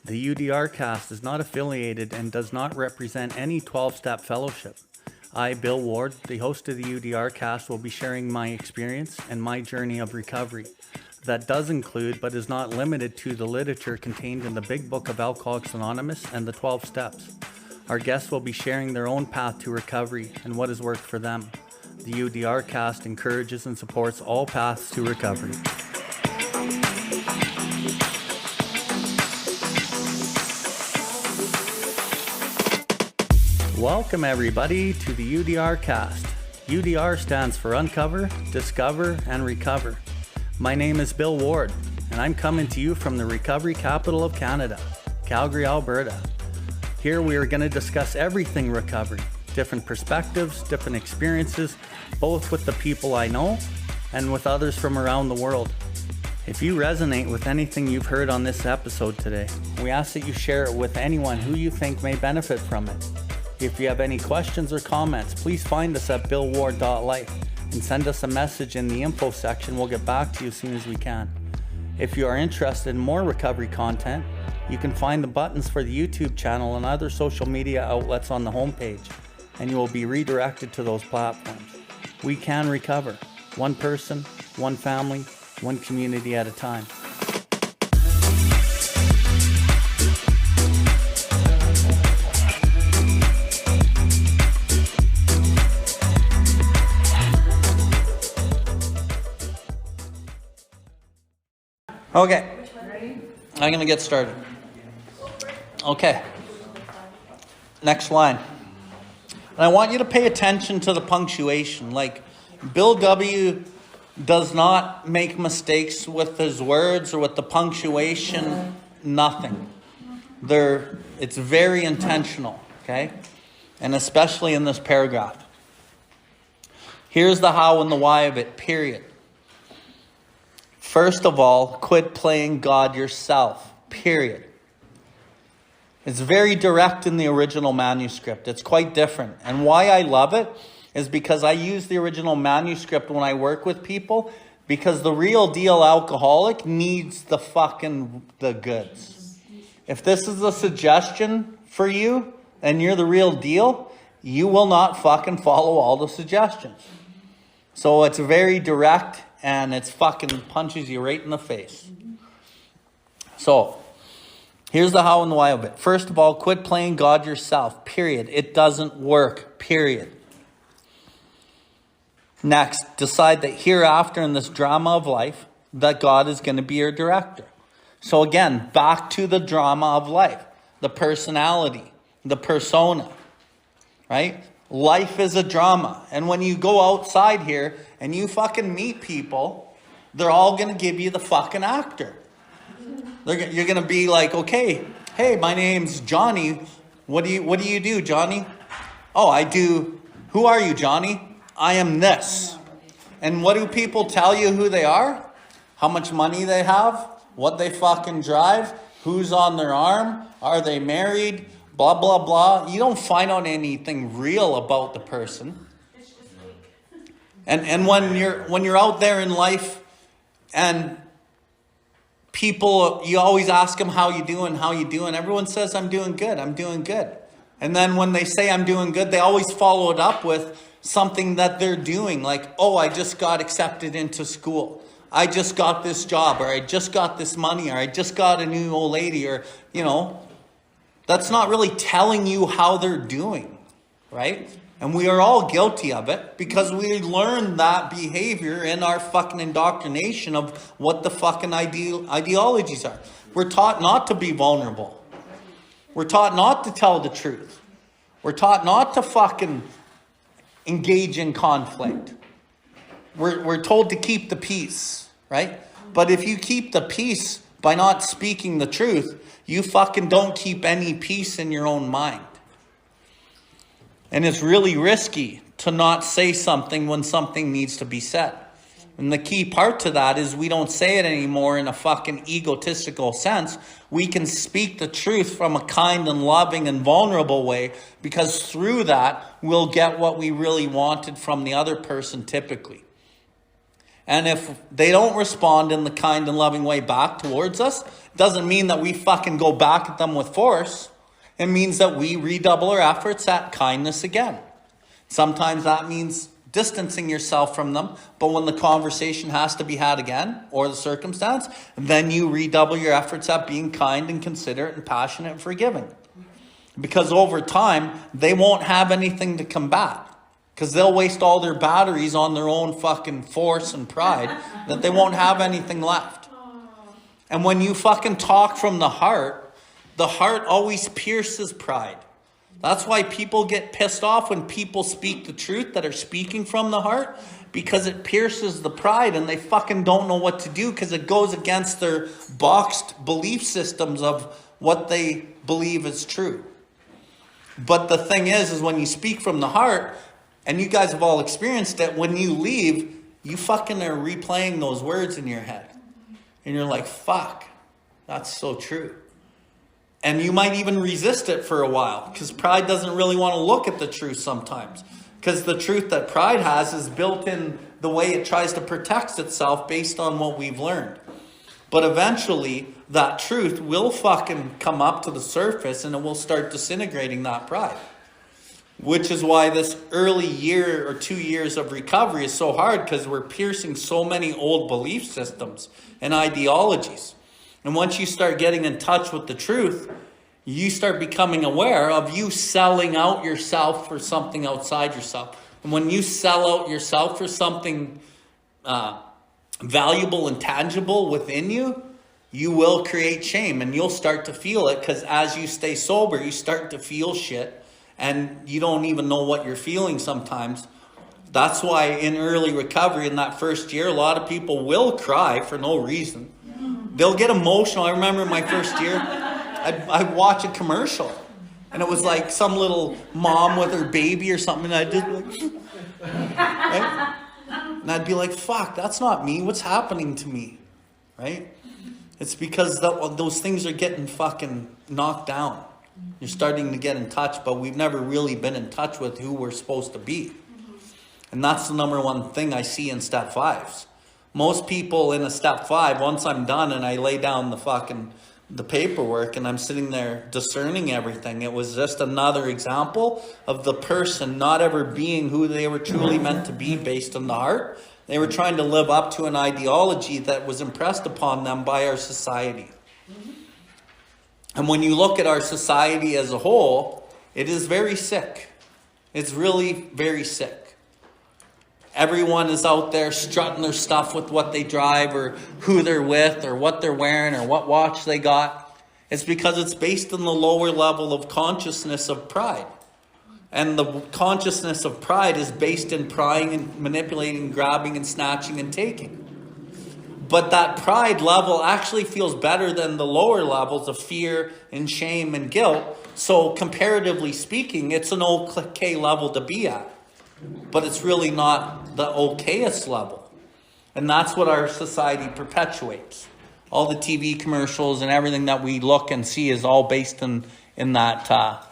The UDRcast is not affiliated and does not represent any 12-step fellowship. I, Bill Ward, the host of the UDRcast, will be sharing my experience and my journey of recovery. That does include, but is not limited to, the literature contained in the Big Book of Alcoholics Anonymous and the 12 Steps. Our guests will be sharing their own path to recovery and what has worked for them. The UDRcast encourages and supports all paths to recovery. Welcome everybody to the UDRcast. UDR stands for Uncover, Discover, and Recover. My name is Bill Ward, and I'm coming to you from the recovery capital of Canada, Calgary, Alberta. Here we are going to discuss everything recovery, different perspectives, different experiences, both with the people I know and with others from around the world. If you resonate with anything you've heard on this episode today, we ask that you share it with anyone who you think may benefit from it. If you have any questions or comments, please find us at BILLWARDLIFE and send us a message in the info section. We'll get back to you as soon as we can. If you are interested in more recovery content, you can find the buttons for the YouTube channel and other social media outlets on the homepage, and you will be redirected to those platforms. We can recover, one person, one family, one community at a time. Okay, I'm going to get started. Okay, next line. And I want you to pay attention to the punctuation. Like, Bill W. does not make mistakes with his words or with the punctuation, nothing. It's very intentional, okay? And especially in this paragraph. Here's the how and the why of it, period. First of all, quit playing God yourself, period. It's very direct in the original manuscript. It's quite different. And why I love it is because I use the original manuscript when I work with people, because the real deal alcoholic needs the goods. If this is a suggestion for you and you're the real deal, you will not fucking follow all the suggestions. So it's very direct. And it's fucking punches you right in the face. So, here's the how and the why of it. First of all, quit playing God yourself, period. It doesn't work, period. Next, decide that hereafter in this drama of life, that God is going to be your director. So again, back to the drama of life. The personality, the persona, right? Life is a drama. And when you go outside here and you fucking meet people, they're all going to give you the fucking actor. You're going to be like, okay, hey, my name's Johnny. What do you do, Johnny? Oh, I do. Who are you, Johnny? I am this. And what do people tell you who they are? How much money they have? What they fucking drive? Who's on their arm? Are they married? Blah, blah, blah. You don't find out anything real about the person. And when you're out there in life and people, you always ask them, how you doing? Everyone says, I'm doing good. And then when they say I'm doing good, they always follow it up with something that they're doing. Like, oh, I just got accepted into school. I just got this job, or I just got this money, or I just got a new old lady, or, that's not really telling you how they're doing, right? And we are all guilty of it because we learned that behavior in our fucking indoctrination of what the fucking ideologies are. We're taught not to be vulnerable. We're taught not to tell the truth. We're taught not to fucking engage in conflict. We're told to keep the peace, right? But if you keep the peace by not speaking the truth, you fucking don't keep any peace in your own mind. And it's really risky to not say something when something needs to be said. And the key part to that is we don't say it anymore in a fucking egotistical sense. We can speak the truth from a kind and loving and vulnerable way, because through that, we'll get what we really wanted from the other person typically. And if they don't respond in the kind and loving way back towards us, doesn't mean that we fucking go back at them with force. It means that we redouble our efforts at kindness again. Sometimes that means distancing yourself from them, but when the conversation has to be had again, or the circumstance, then you redouble your efforts at being kind and considerate and passionate and forgiving. Because over time, they won't have anything to combat. Because they'll waste all their batteries on their own fucking force and pride, that they won't have anything left. And when you fucking talk from the heart always pierces pride. That's why people get pissed off when people speak the truth that are speaking from the heart, because it pierces the pride and they fucking don't know what to do because it goes against their boxed belief systems of what they believe is true. But the thing is when you speak from the heart, and you guys have all experienced it, when you leave, you fucking are replaying those words in your head. And you're like, fuck, that's so true. And you might even resist it for a while because pride doesn't really want to look at the truth sometimes. Because the truth that pride has is built in the way it tries to protect itself based on what we've learned. But eventually, that truth will fucking come up to the surface and it will start disintegrating that pride. Which is why this early year or 2 years of recovery is so hard, because we're piercing so many old belief systems and ideologies. And once you start getting in touch with the truth, you start becoming aware of you selling out yourself for something outside yourself. And when you sell out yourself for something valuable and tangible within you, you will create shame and you'll start to feel it, because as you stay sober, you start to feel shit. And you don't even know what you're feeling sometimes. That's why in early recovery in that first year, a lot of people will cry for no reason. They'll get emotional. I remember my first year, I'd watch a commercial. And it was like some little mom with her baby or something. And I'd just be like, right? And I'd be like, fuck, that's not me. What's happening to me? Right? It's because those things are getting fucking knocked down. You're starting to get in touch, but we've never really been in touch with who we're supposed to be. And that's the number one thing I see in step 5s. Most people in a step 5, once I'm done and I lay down the paperwork and I'm sitting there discerning everything, it was just another example of the person not ever being who they were truly meant to be based on the heart. They were trying to live up to an ideology that was impressed upon them by our society. And when you look at our society as a whole, it is very sick. It's really very sick. Everyone is out there strutting their stuff with what they drive or who they're with or what they're wearing or what watch they got. It's because it's based on the lower level of consciousness of pride. And the consciousness of pride is based in prying and manipulating, grabbing and snatching and taking. But that pride level actually feels better than the lower levels of fear and shame and guilt. So comparatively speaking, it's an okay level to be at. But it's really not the okayest level. And that's what our society perpetuates. All the TV commercials and everything that we look and see is all based in that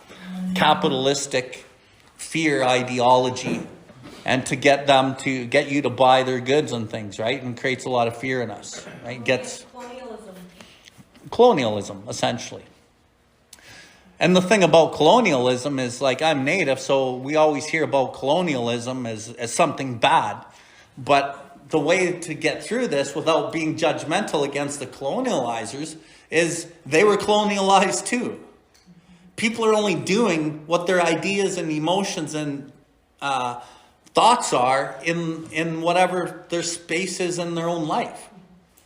capitalistic fear ideology. And to get you to buy their goods and things, right? And creates a lot of fear in us, right? Gets colonialism, essentially. And the thing about colonialism is, like, I'm Native, so we always hear about colonialism as something bad. But the way to get through this without being judgmental against the colonializers is they were colonialized too. People are only doing what their ideas and emotions and thoughts are in whatever their space is in their own life.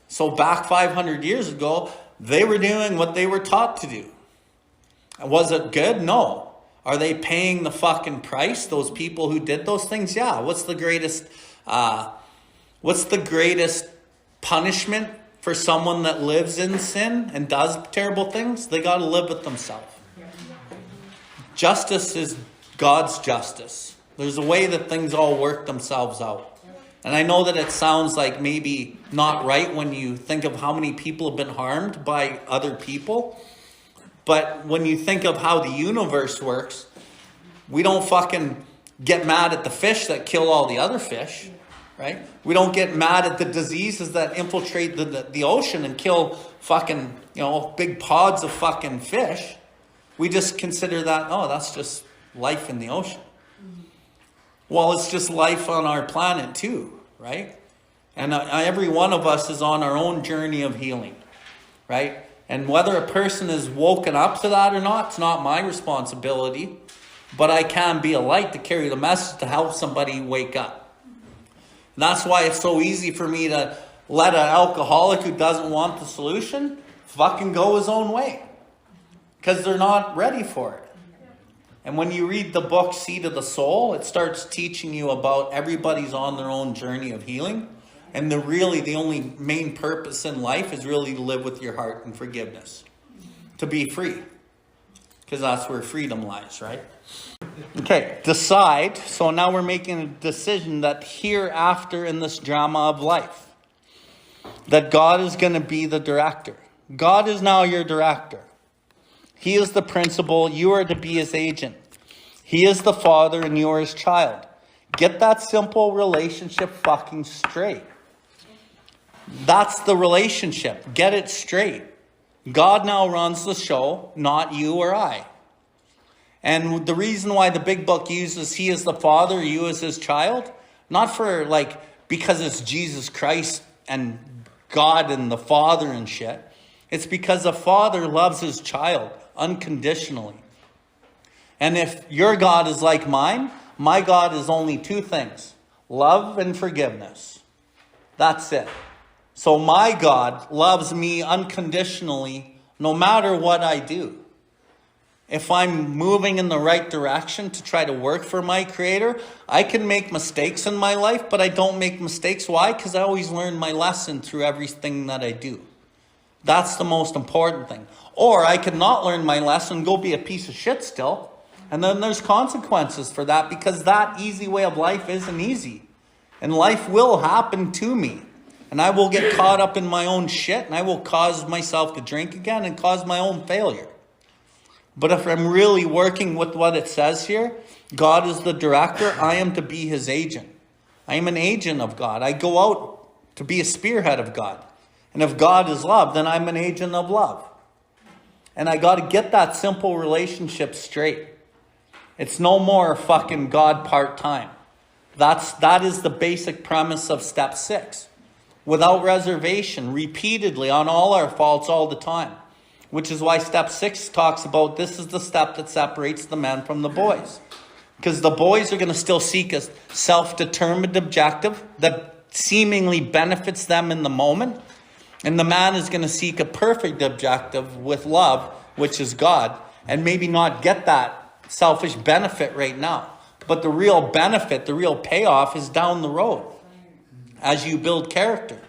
So back 500 years ago, they were doing what they were taught to do. Was it good? No. Are they paying the fucking price, those people who did those things? Yeah. What's the greatest punishment for someone that lives in sin and does terrible things? They got to live with themselves. Justice is God's justice. There's a way that things all work themselves out. And I know that it sounds like maybe not right when you think of how many people have been harmed by other people. But when you think of how the universe works, we don't fucking get mad at the fish that kill all the other fish. right? We don't get mad at the diseases that infiltrate the ocean and kill fucking, big pods of fucking fish. We just consider that, oh, that's just life in the ocean. Well, it's just life on our planet too, right? And every one of us is on our own journey of healing, right? And whether a person is woken up to that or not, it's not my responsibility. But I can be a light to carry the message to help somebody wake up. And that's why it's so easy for me to let an alcoholic who doesn't want the solution fucking go his own way. Because they're not ready for it. And when you read the book Seed of the Soul, it starts teaching you about everybody's on their own journey of healing. And the only main purpose in life is really to live with your heart and forgiveness. To be free. Because that's where freedom lies, right? Okay, decide. So now we're making a decision that hereafter in this drama of life, that God is going to be the director. God is now your director. He is the principal. You are to be his agent. He is the father and you are his child. Get that simple relationship fucking straight. That's the relationship. Get it straight. God now runs the show, not you or I. And the reason why the big book uses he is the father, you as his child, not for because it's Jesus Christ and God and the Father and shit. It's because a father loves his child unconditionally. And if your God is like mine, my God is only two things: love and forgiveness. That's it. So my God loves me unconditionally no matter what I do. If I'm moving in the right direction to try to work for my Creator, I can make mistakes in my life, but I don't make mistakes. Why? Because I always learn my lesson through everything that I do. That's the most important thing. Or I could not learn my lesson and go be a piece of shit still. And then there's consequences for that, because that easy way of life isn't easy. And life will happen to me. And I will get caught up in my own shit, and I will cause myself to drink again and cause my own failure. But if I'm really working with what it says here, God is the director, I am to be his agent. I am an agent of God. I go out to be a spearhead of God. And if God is love, then I'm an agent of love. And I got to get that simple relationship straight. It's no more fucking God part-time. That is the basic premise of step 6. Without reservation, repeatedly, on all our faults all the time. Which is why step 6 talks about this is the step that separates the men from the boys. Because the boys are going to still seek a self-determined objective that seemingly benefits them in the moment. And the man is going to seek a perfect objective with love, which is God. And maybe not get that selfish benefit right now. But the real benefit, the real payoff is down the road. As you build character,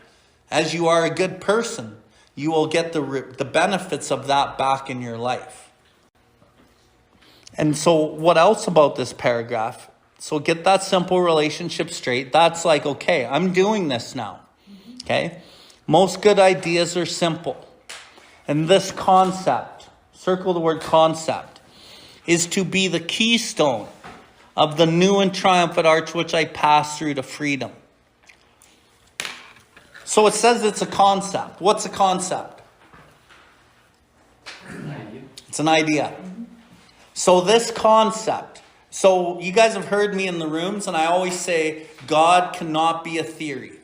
as you are a good person, you will get the benefits of that back in your life. And so what else about this paragraph? So get that simple relationship straight. That's okay, I'm doing this now. Okay? Most good ideas are simple. And this concept, circle the word concept, is to be the keystone of the new and triumphant arch which I pass through to freedom. So it says it's a concept. What's a concept? It's an idea. So this concept. So you guys have heard me in the rooms, and I always say God cannot be a theory.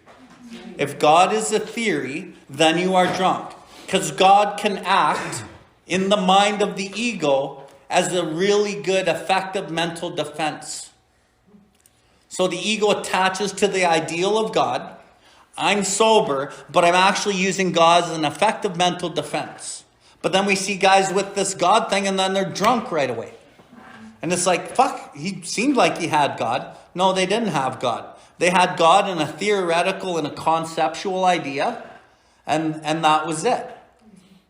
If God is a theory, then you are drunk. Because God can act in the mind of the ego as a really good, effective mental defense. So the ego attaches to the ideal of God. I'm sober, but I'm actually using God as an effective mental defense. But then we see guys with this God thing, and then they're drunk right away. And it's fuck, he seemed like he had God. No, they didn't have God. They had God in a theoretical and a conceptual idea, and that was it.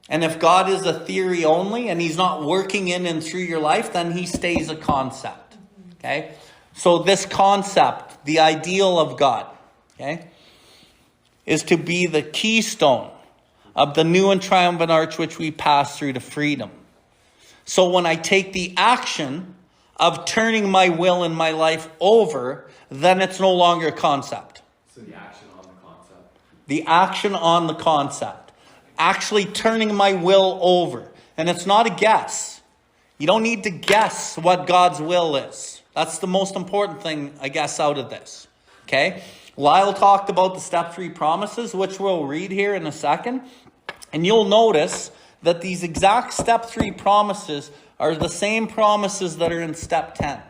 And if God is a theory only, and he's not working in and through your life, then he stays a concept. Okay? So this concept, the ideal of God, okay, is to be the keystone of the new and triumphant arch which we pass through to freedom. So when I take the action of turning my will and my life over, then it's no longer a concept. So the action on the concept. The action on the concept. Actually turning my will over. And it's not a guess. You don't need to guess what God's will is. That's the most important thing, I guess, out of this. Okay? Lyle talked about the step 3 promises, which we'll read here in a second. And you'll notice that these exact step 3 promises are the same promises that are in step 10.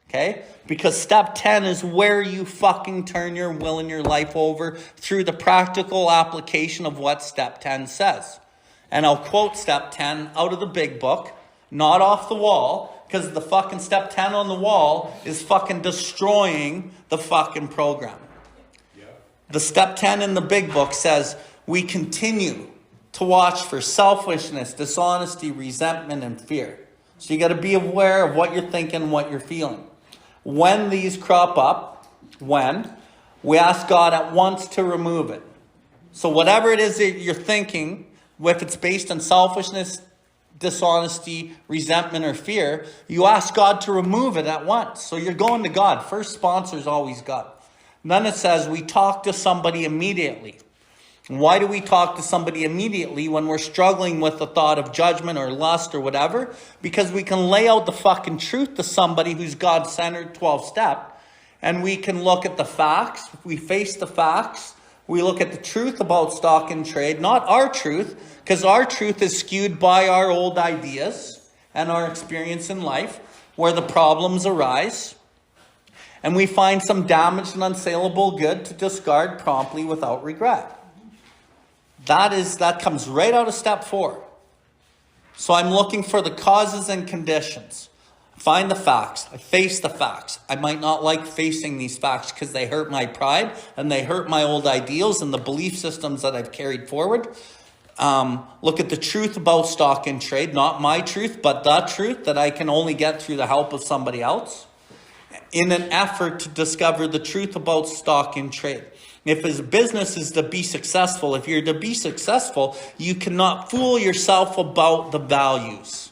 Okay? Because step 10 is where you fucking turn your will and your life over through the practical application of what step 10 says. And I'll quote step 10 out of the big book, not off the wall, because the fucking step 10 on the wall is fucking destroying the fucking program. Yeah. The step 10 in the big book says, we continue to watch for selfishness, dishonesty, resentment, and fear. So you got to be aware of what you're thinking, what you're feeling. When these crop up, we ask God at once to remove it. So whatever it is that you're thinking, if it's based on selfishness, dishonesty, resentment, or fear, you ask God to remove it at once. So you're going to God. First sponsor is always God. And then it says we talk to somebody immediately. Why do we talk to somebody immediately when we're struggling with the thought of judgment or lust or whatever? Because we can lay out the fucking truth to somebody who's God-centered 12-step. And we can look at the facts. We face the facts. We look at the truth about stock and trade, not our truth, because our truth is skewed by our old ideas and our experience in life, where the problems arise. And we find some damaged and unsaleable good to discard promptly without regret. That comes right out of step 4. So I'm looking for the causes and conditions. Find the facts. I face the facts. I might not like facing these facts because they hurt my pride and they hurt my old ideals and the belief systems that I've carried forward. Look at the truth about stock and trade, not my truth, but the truth that I can only get through the help of somebody else, in an effort to discover the truth about stock and trade. If his business is to be successful, if you're to be successful, you cannot fool yourself about the values.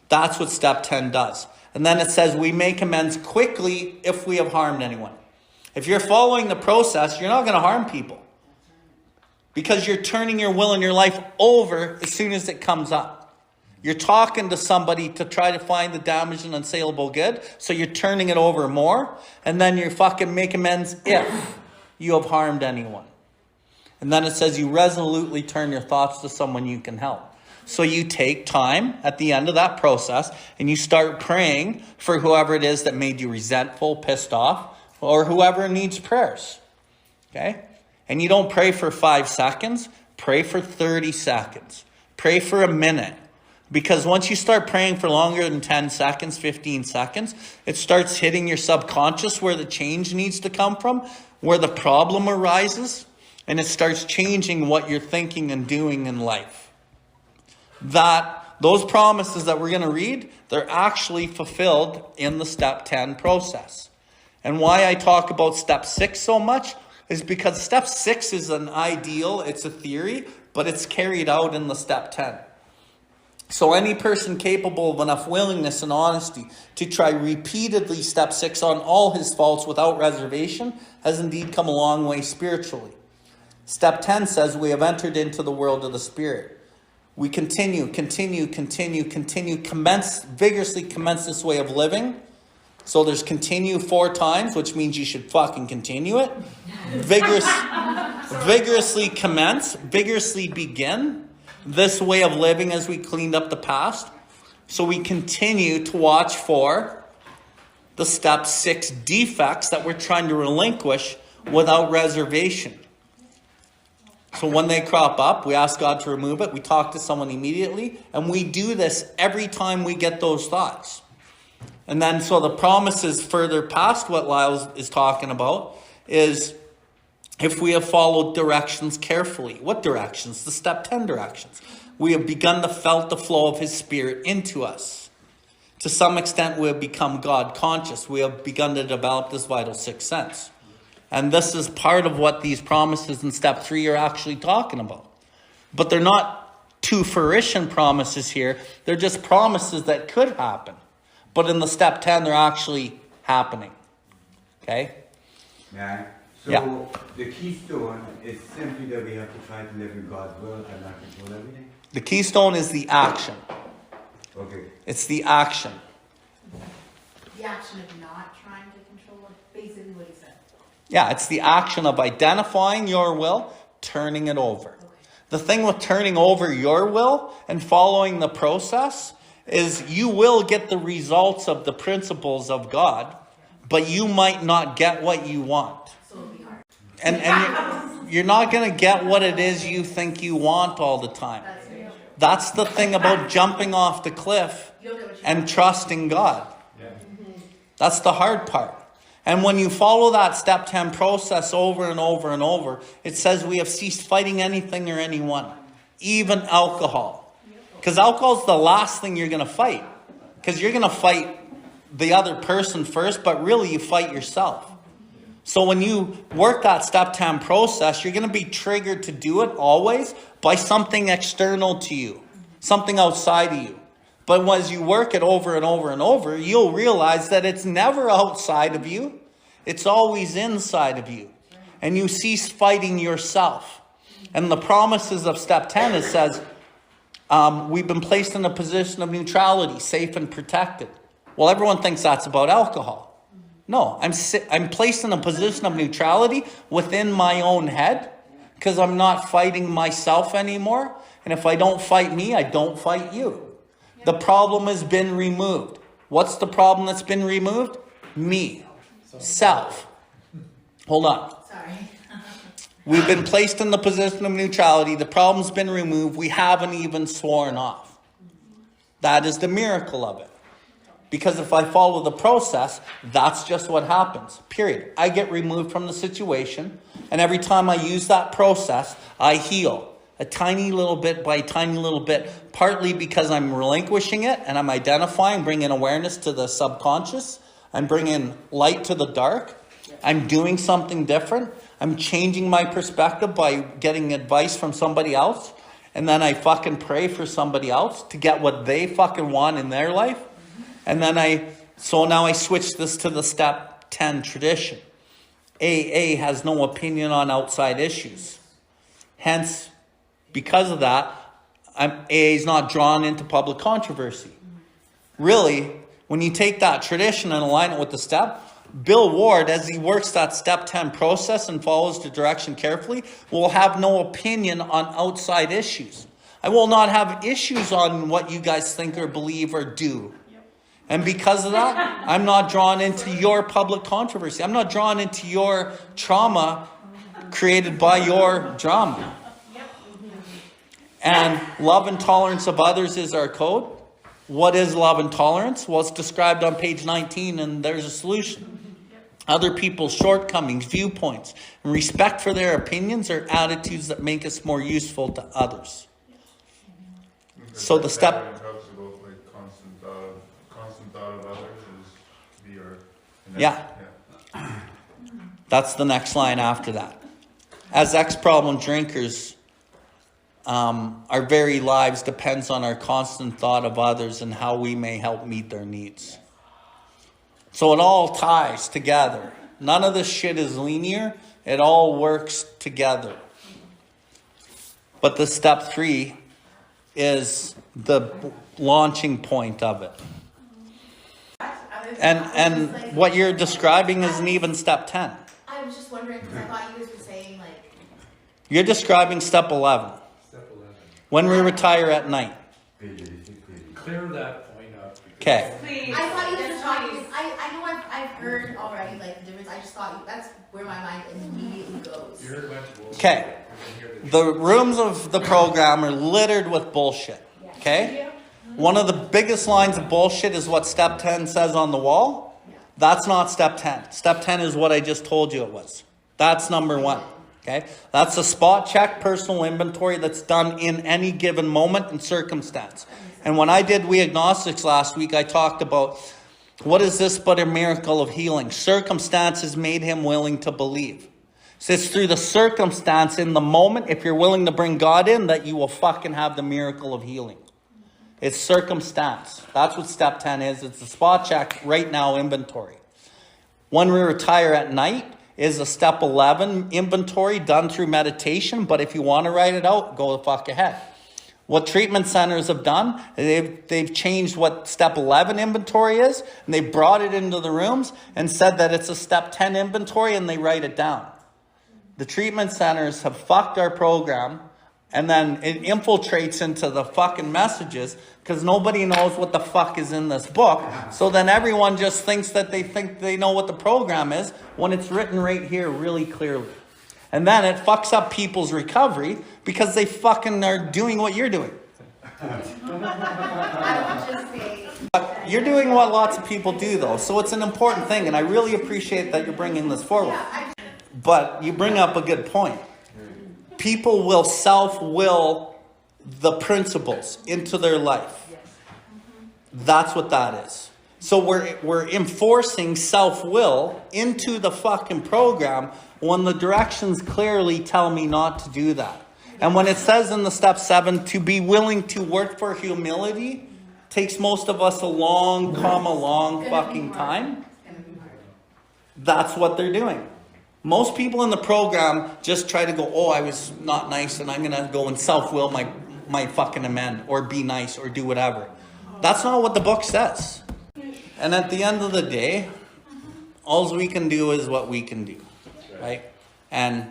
That's what step 10 does. And then it says we make amends quickly if we have harmed anyone. If you're following the process, you're not going to harm people. Because you're turning your will and your life over as soon as it comes up. You're talking to somebody to try to find the damaged and unsaleable good. So you're turning it over more. And then you fucking make amends if you have harmed anyone. And then it says you resolutely turn your thoughts to someone you can help. So you take time at the end of that process and you start praying for whoever it is that made you resentful, pissed off, or whoever needs prayers. Okay? And you don't pray for 5 seconds. Pray for 30 seconds. Pray for a minute. Because once you start praying for longer than 10 seconds, 15 seconds, it starts hitting your subconscious where the change needs to come from, where the problem arises, and it starts changing what you're thinking and doing in life. Those promises that we're going to read, they're actually fulfilled in the step 10 process. And why I talk about step 6 so much is because step 6 is an ideal, it's a theory, but it's carried out in the step 10. So any person capable of enough willingness and honesty to try repeatedly step 6 on all his faults without reservation has indeed come a long way spiritually. Step 10 says we have entered into the world of the Spirit. We vigorously commence this way of living. So there's continue 4 times, which means you should fucking continue it. Vigorously commence, vigorously begin this way of living as we cleaned up the past. So we continue to watch for the step 6 defects that we're trying to relinquish without reservation. So when they crop up, we ask God to remove it. We talk to someone immediately. And we do this every time we get those thoughts. And then so the promises further past what Lyle is talking about is if we have followed directions carefully. What directions? The step 10 directions. We have begun to felt the flow of his Spirit into us. To some extent, we have become God conscious. We have begun to develop this vital 6th sense. And this is part of what these promises in step 3 are actually talking about. But they're not to fruition promises here. They're just promises that could happen. But in the step 10, they're actually happening. Okay? Yeah. So Yeah. the keystone is simply that we have to try to live in God's will and not control everything. The keystone is the action. Okay. It's the action. The action of not trying to control it, basically what he said. Yeah, it's the action of identifying your will, turning it over. Okay. The thing with turning over your will and following the process is you will get the results of the principles of God, but you might not get what you want. So it'll be hard. And you're not going to get what it is you think you want all the time. That's very true. That's the thing about jumping off the cliff You don't get what you and want. trusting God. Yeah. That's the hard part. And when you follow that step 10 process over and over and over, it says we have ceased fighting anything or anyone, even alcohol. Because alcohol is the last thing you're going to fight. Because you're going to fight the other person first, but really you fight yourself. So when you work that step 10 process, you're going to be triggered to do it always by something external to you, something outside of you. But as you work it over and over and over, you'll realize that it's never outside of you. It's always inside of you. And you cease fighting yourself. And the promises of step 10, it says, we've been placed in a position of neutrality, safe and protected. Well, everyone thinks that's about alcohol. No, I'm placed in a position of neutrality within my own head because I'm not fighting myself anymore. And if I don't fight me, I don't fight you. The problem has been removed. What's the problem that's been removed? Me. Self. Hold on. Sorry. We've been placed in the position of neutrality. The problem's been removed. We haven't even sworn off. That is the miracle of it. Because if I follow the process, that's just what happens. Period. I get removed from the situation. And every time I use that process, I heal. A tiny little bit by a tiny little bit. Partly because I'm relinquishing it and I'm identifying, bringing awareness to the subconscious. I'm bringing light to the dark. I'm doing something different. I'm changing my perspective by getting advice from somebody else. And then I fucking pray for somebody else to get what they fucking want in their life. And then so now I switch this to the step 10 tradition. AA has no opinion on outside issues. Hence, because of that, AA is not drawn into public controversy. Really, when you take that tradition and align it with the step, Bill Ward, as he works that step 10 process and follows the direction carefully, will have no opinion on outside issues. I will not have issues on what you guys think or believe or do. And because of that, I'm not drawn into your public controversy. I'm not drawn into your trauma created by your drama. And love and tolerance of others is our code. What is love and tolerance? Well, it's described on page 19 and there's a solution. Other people's shortcomings, viewpoints, and respect for their opinions are attitudes that make us more useful to others. So the step... talks about like constant thought of others is be our... Yeah. That's the next line after that. As ex-problem drinkers, our very lives depends on our constant thought of others and how we may help meet their needs. So it all ties together. None of this shit is linear. It all works together. But the step 3 is the launching point of it. And what you're describing isn't even step 10. I was just wondering because I thought you guys were saying like. You're describing step 11. Step 11. When we retire at night. Clear that point up. Okay. I thought you guys were talking. I know I've heard already like the difference. I just thought that's where my mind immediately goes. You heard a bunch of bullshit. Okay. The rooms of the program are littered with bullshit. Okay? One of the biggest lines of bullshit is what step 10 says on the wall. That's not step 10. Step 10 is what I just told you it was. That's number 1. Okay? That's a spot check personal inventory that's done in any given moment and circumstance. And when I did We Agnostics last week, I talked about what is this but a miracle of healing? Circumstances made him willing to believe. So it's through the circumstance in the moment, if you're willing to bring God in, that you will fucking have the miracle of healing. It's circumstance. That's what step 10 is. It's a spot check right now inventory. When we retire at night is a step 11 inventory done through meditation. But if you want to write it out, go the fuck ahead. What treatment centers have done, they've changed what step 11 inventory is, and they brought it into the rooms and said that it's a step 10 inventory, and they write it down. The treatment centers have fucked our program, and then it infiltrates into the fucking messages because nobody knows what the fuck is in this book. So then everyone just thinks that they think they know what the program is when it's written right here really clearly. And then it fucks up people's recovery because they fucking are doing what you're doing. I would just say. But you're doing what lots of people do, though. So it's an important thing, and I really appreciate that you're bringing this forward. But you bring up a good point. People will self-will the principles into their life. That's what that is. So we're enforcing self-will into the fucking program when the directions clearly tell me not to do that. And when it says in the step 7 to be willing to work for humility, takes most of us a long fucking time. That's what they're doing. Most people in the program just try to go, oh, I was not nice, and I'm going to go and self-will my fucking amend, or be nice, or do whatever. That's not what the book says. And at the end of the day, all we can do is what we can do, right? And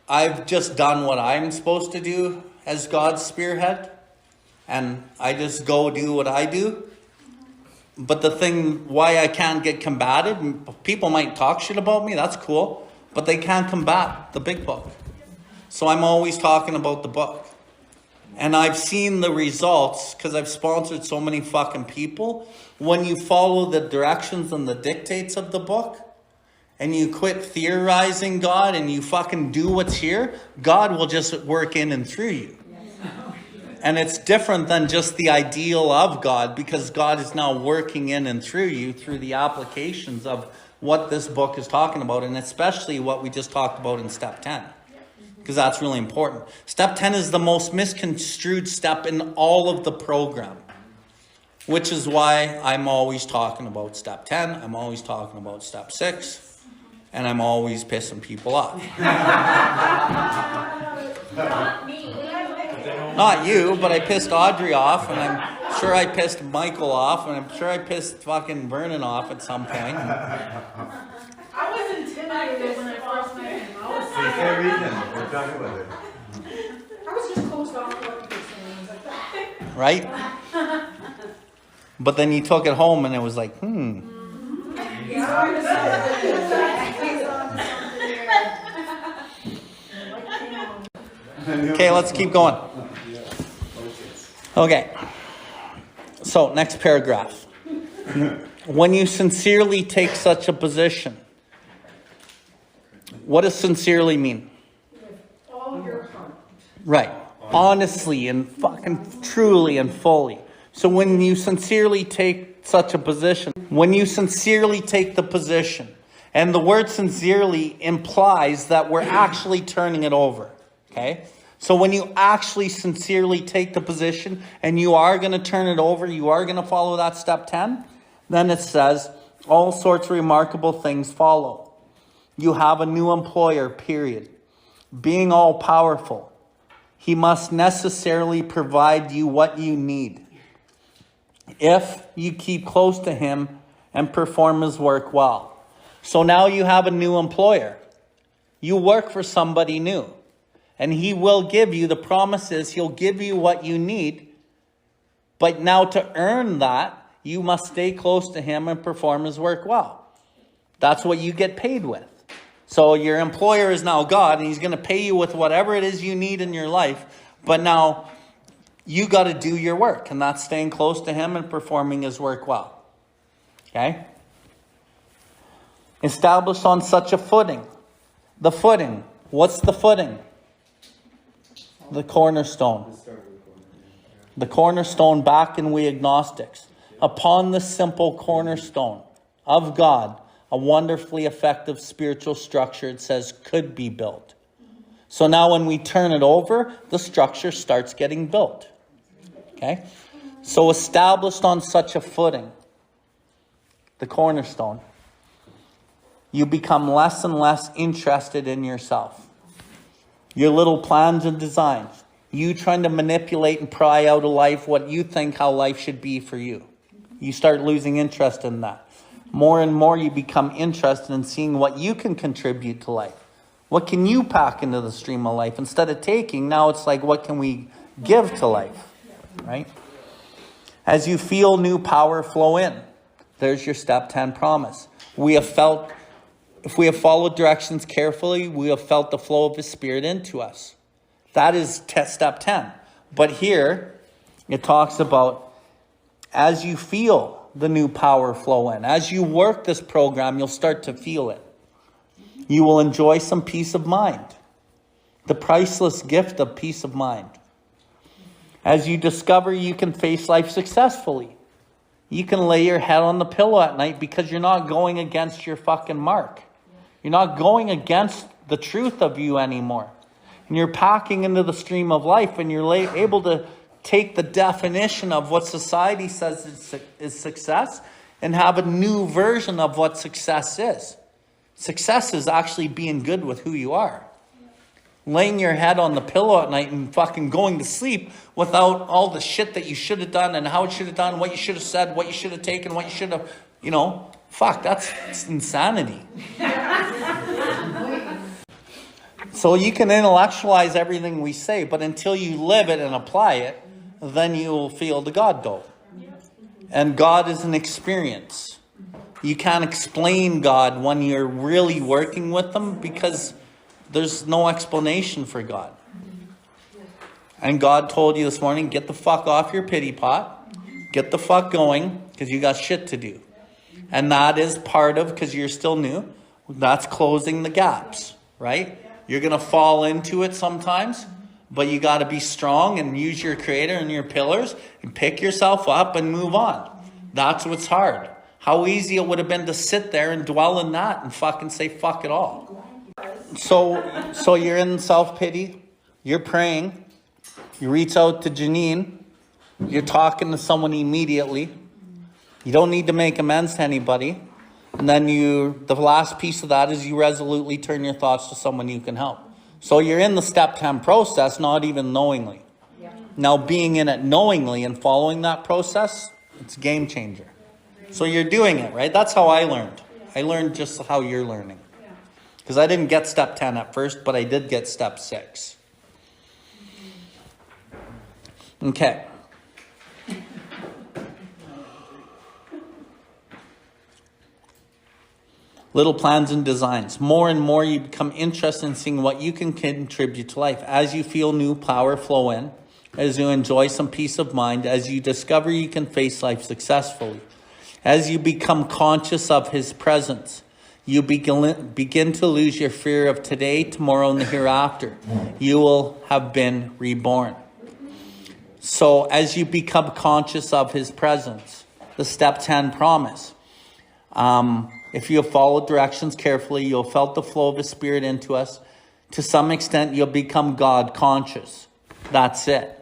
I've just done what I'm supposed to do as God's spearhead, and I just go do what I do. But the thing why I can't get combated, people might talk shit about me, that's cool, but they can't combat the big book. So I'm always talking about the book. And I've seen the results because I've sponsored so many fucking people. When you follow the directions and the dictates of the book, and you quit theorizing God and you fucking do what's here, God will just work in and through you. And it's different than just the ideal of God, because God is now working in and through you through the applications of what this book is talking about, and especially what we just talked about in step 10. Because that's really important. Step 10 is the most misconstrued step in all of the program. Which is why I'm always talking about step 10. I'm always talking about step 6. And I'm always pissing people off. Not me. Not you, but I pissed Audrey off. And I'm sure I pissed Michael off. And I'm sure I pissed fucking Vernon off at some point. I was intimidated when I first met him. For the same reason, we're talking about it. I was just closed off to what he was saying. I was like, that. Right? But then you took it home and it was like, Okay, let's keep going. Okay. So, next paragraph. When you sincerely take such a position. What does sincerely mean? All your heart. Right. Honestly and fucking truly and fully. So when you sincerely take such a position, when you sincerely take the position, and the word sincerely implies that we're actually turning it over. Okay? So when you actually sincerely take the position and you are going to turn it over, you are going to follow that step 10, then it says all sorts of remarkable things follow. You have a new employer, period. Being all powerful, he must necessarily provide you what you need. If you keep close to him and perform his work well. So now you have a new employer. You work for somebody new. And he will give you the promises. He'll give you what you need. But now to earn that, you must stay close to him and perform his work well. That's what you get paid with. So your employer is now God, and he's going to pay you with whatever it is you need in your life. But now you got to do your work, and that's staying close to him and performing his work well. Okay? Established on such a footing. The footing. What's the footing? The cornerstone. The cornerstone back in we agnostics. Upon the simple cornerstone of God, a wonderfully effective spiritual structure, it says, could be built. So now when we turn it over, the structure starts getting built. Okay? So established on such a footing, the cornerstone. you become less and less interested in yourself. Your little plans and designs. You trying to manipulate and pry out of life what you think how life should be for you. You start losing interest in that. More and more you become interested in seeing what you can contribute to life. What can you pack into the stream of life? Instead of taking, now it's like, what can we give to life? Right? As you feel new power flow in, there's your step 10 promise. If we have followed directions carefully, we have felt the flow of His Spirit into us. That is step 10. But here, it talks about as you feel the new power flow in, as you work this program, you'll start to feel it. You will enjoy some peace of mind. The priceless gift of peace of mind. As you discover you can face life successfully. You can lay your head on the pillow at night because you're not going against your fucking mark. You're not going against the truth of you anymore. And you're packing into the stream of life, and you're able to take the definition of what society says is success and have a new version of what success is. Success is actually being good with who you are. Laying your head on the pillow at night and fucking going to sleep without all the shit that you should have done and how it should have done, what you should have said, what you should have taken, what you should have, fuck, that's insanity. So you can intellectualize everything we say, but until you live it and apply it, then you will feel the God dope. And God is an experience. You can't explain God when you're really working with Him because there's no explanation for God. And God told you this morning, get the fuck off your pity pot. Get the fuck going because you got shit to do. And that is part of, because you're still new, that's closing the gaps, right? You're going to fall into it sometimes, but you got to be strong and use your Creator and your pillars and pick yourself up and move on. That's what's hard. How easy it would have been to sit there and dwell in that and fucking say fuck it all. So you're in self-pity, you're praying, you reach out to Janine, you're talking to someone immediately. You don't need to make amends to anybody. And then the last piece of that is you resolutely turn your thoughts to someone you can help. So you're in the step 10 process, not even knowingly. Yeah. Now being in it knowingly and following that process, it's a game changer. So you're doing it, right? That's how I learned. I learned just how you're learning. Because I didn't get step 10 at first, but I did get step 6. Okay. Little plans and designs. More and more you become interested in seeing what you can contribute to life. As you feel new power flow in, as you enjoy some peace of mind, as you discover you can face life successfully, as you become conscious of His presence, you begin to lose your fear of today, tomorrow, and the hereafter. You will have been reborn. So as you become conscious of His presence, the step 10 promise. If you have followed directions carefully, you'll have felt the flow of His Spirit into us. To some extent, you'll become God conscious. That's it.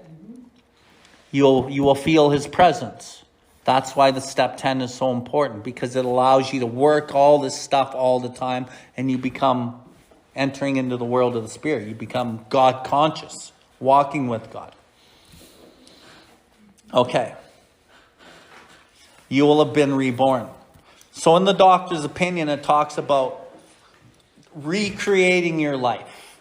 You will feel His presence. That's why the step 10 is so important, because it allows you to work all this stuff all the time, and you become entering into the world of the Spirit. You become God conscious, walking with God. Okay. You will have been reborn. So in the doctor's opinion, it talks about recreating your life.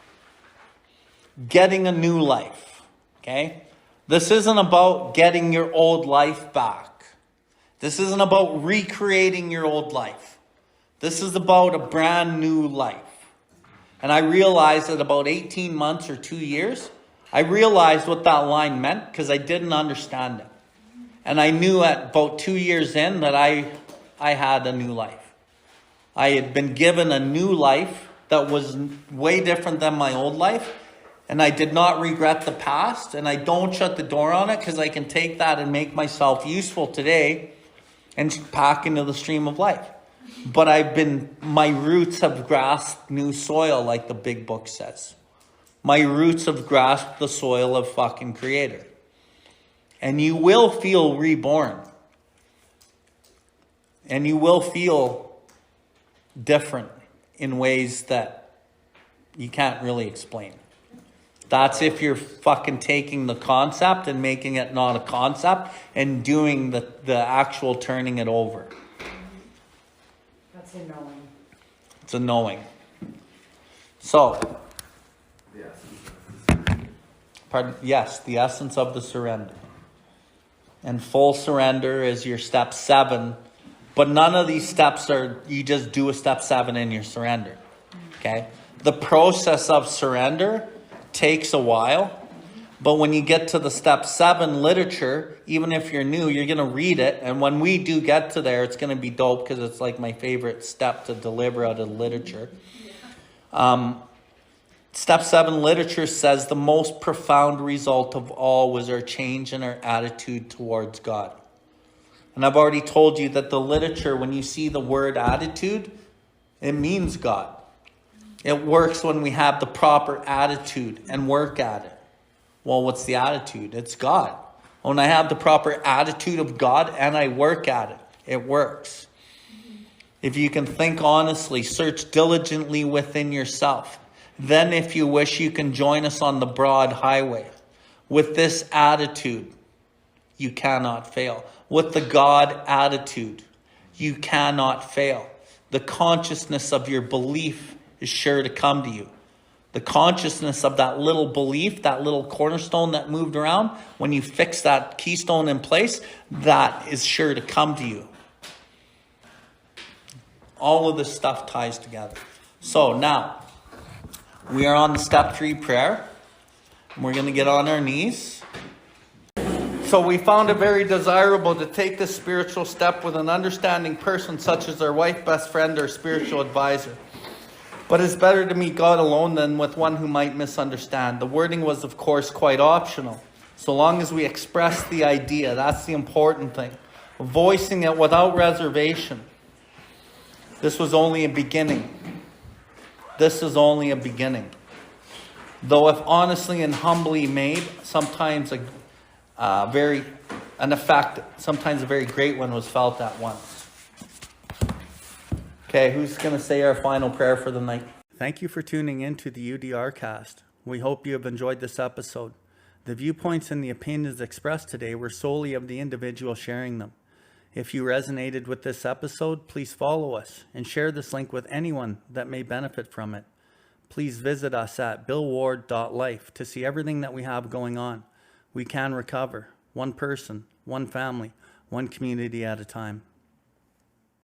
Getting a new life. Okay? This isn't about getting your old life back. This isn't about recreating your old life. This is about a brand new life. And I realized at about 18 months or 2 years, I realized what that line meant because I didn't understand it. And I knew at about 2 years in that I had a new life. I had been given a new life that was way different than my old life. And I did not regret the past. And I don't shut the door on it because I can take that and make myself useful today and pack into the stream of life. But my roots have grasped new soil, like the big book says. My roots have grasped the soil of fucking Creator. And you will feel reborn. And you will feel different. in ways that you can't really explain. That's if you're fucking taking the concept and making it not a concept and doing the actual turning it over. That's a knowing. It's a knowing. So, yes, the essence of the surrender. And full surrender is your step 7. But none of these steps are, you just do a step 7 and you surrender. Okay? The process of surrender takes a while. But when you get to the step 7 literature, even if you're new, you're going to read it. And when we do get to there, it's going to be dope because it's like my favorite step to deliver out of literature. Step 7 literature says the most profound result of all was our change in our attitude towards God. And I've already told you that the literature, when you see the word attitude, it means God. It works when we have the proper attitude and work at it. Well, what's the attitude? It's God. When I have the proper attitude of God and I work at it, it works. If you can think honestly, search diligently within yourself. Then if you wish, you can join us on the broad highway. With this attitude, you cannot fail. With the God attitude, you cannot fail. The consciousness of your belief is sure to come to you. The consciousness of that little belief, that little cornerstone that moved around, when you fix that keystone in place, that is sure to come to you. All of this stuff ties together. So now, we are on the step 3 prayer. We're going to get on our knees. So we found it very desirable to take this spiritual step with an understanding person such as our wife, best friend, or spiritual advisor. But it's better to meet God alone than with one who might misunderstand. The wording was, of course, quite optional. So long as we express the idea, that's the important thing. Voicing it without reservation. This was only a beginning. This is only a beginning. Though if honestly and humbly made, sometimes a very great one was felt at once. Okay, who's going to say our final prayer for the night? Thank you for tuning in to the UDRcast. We hope you have enjoyed this episode. The viewpoints and the opinions expressed today were solely of the individual sharing them. If you resonated with this episode, please follow us and share this link with anyone that may benefit from it. Please visit us at BILLWARDLIFE to see everything that we have going on. We can recover, one person, one family, one community at a time.